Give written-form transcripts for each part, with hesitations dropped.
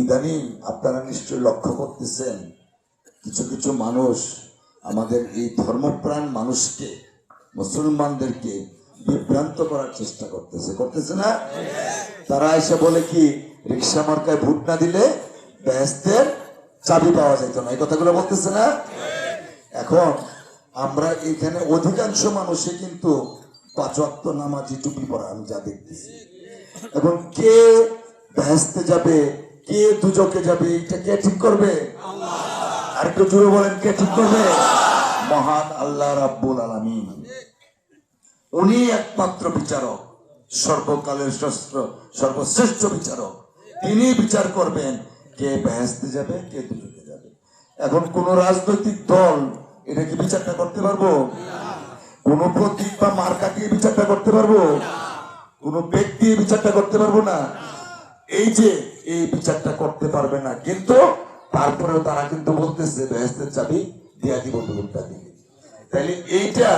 ইদানিং আপনারা নিশ্চয়ই লক্ষ্য করতেছেন কিছু কিছু মানুষ আমাদের এই ধর্মপ্রাণ মানুষকে, মুসলমানদেরকে বিভ্রান্ত করার চেষ্টা করতেছে না? তারা এসে বলে কি রিক্সা মার্কায় ভোট না দিলে বেহেশতের চাবি পাওয়া যেত না, এই কথাগুলো বলতেছে না? এখন আমরা এখানে অধিকাংশ মানুষই কিন্তু 5 ওয়াক্ত নামাজি, টুপি পরা, আমি যা দেখতেছি। এখন কে বেহেশতে যাবে, কে দুজকে যাবে, এটা কে ঠিক করবে? আর একটু জোরে বলেন, কে ঠিক করবে? মহান আল্লাহ রাব্বুল আলামিন, উনি একমাত্র বিচারক, সর্বকালের সর্বশ্রেষ্ঠ বিচারক। তিনি বিচার করবেন কে বেহেশতে যাবে, কে দুজকে যাবে। এখন কোন রাজনৈতিক দল এটা কি বিচারটা করতে পারবো? কোন প্রতীক বা মার্কা দিয়ে বিচারটা করতে পারবো? কোন ব্যক্তি বিচারটা করতে পারবো না। এই যে এই বিচারটা করতে পারবে না, কিন্তু তারপরেও তারা কিন্তু বলতেছে বেহেশতের চাবি দিয়া দিব দুটা দিকে। তাহলে এইটা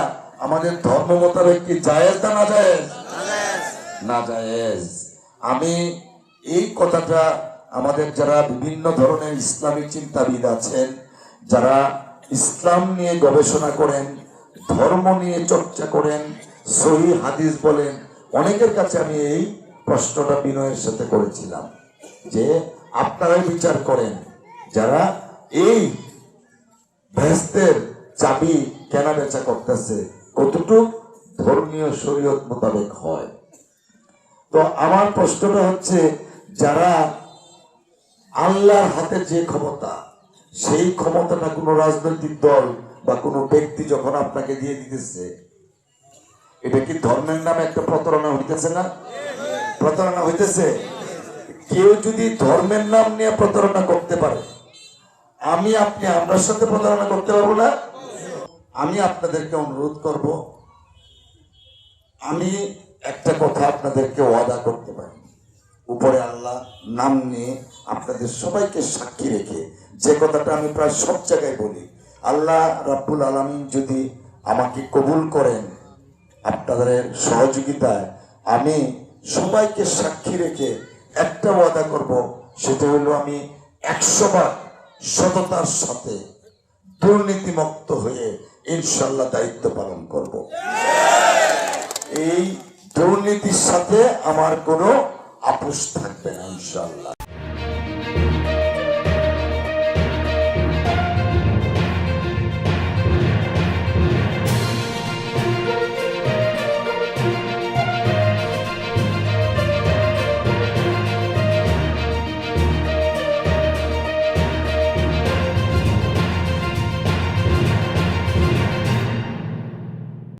আমাদের ধর্ম মোতাবেক কি জায়েজ না না জায়েজ? না জায়েজ। আমি এই কথাটা আমাদের যারা বিভিন্ন ধরনের ইসলামিক চিন্তাবিদ আছেন, যারা ইসলাম নিয়ে গবেষণা করেন, ধর্ম নিয়ে চর্চা করেন, সহিহ হাদিস বলেন, অনেকের কাছে আমি এই প্রশ্নটা বিনয়ের সাথে করেছিলাম যে আপনারাই বিচার করেন, যারা এই বেহেশতের চাবি কেনা বেচা করতেছে কতটুকু ধর্মীয় শরীয়ত মোতাবেক হয়। তো আমার প্রশ্নটা হচ্ছে, যারা আল্লাহর হাতে যে ক্ষমতা, সেই ক্ষমতাটা কোনো রাজনৈতিক দল বা কোনো ব্যক্তি যখন আপনাকে দিয়ে দিতেছে, এটা কি ধর্মের নামে একটা প্রতারণা হইতেছে না? প্রতারণা হইতেছে। কেউ যদি ধর্মের নাম নিয়ে প্রতারণা করতে পারে, আমি আপনি আপনার সাথে প্রতারণা করতে পারবো না? আমি আপনাদেরকে অনুরোধ করব, আমি একটা কথা আপনাদেরকে ওয়াদা করতে পারি, উপরে আল্লাহ নাম নিয়ে আপনাদের সবাইকে সাক্ষী রেখে, যে কথাটা আমি প্রায় সব জায়গায় বলি, আল্লাহ রাব্বুল আলামিন যদি আমাকে কবুল করেন আপনাদের সহযোগিতায়, আমি সবাইকে সাক্ষী রেখে একটা ওয়াদা করব, সেটা হলো আমি 100 বার সততার সাথে দুর্নীতিমুক্ত হয়ে ইনশাআল্লাহ দায়িত্ব পালন করব। এই দুর্নীতির সাথে আমার কোনো আপোষ থাকবে না ইনশাআল্লাহ।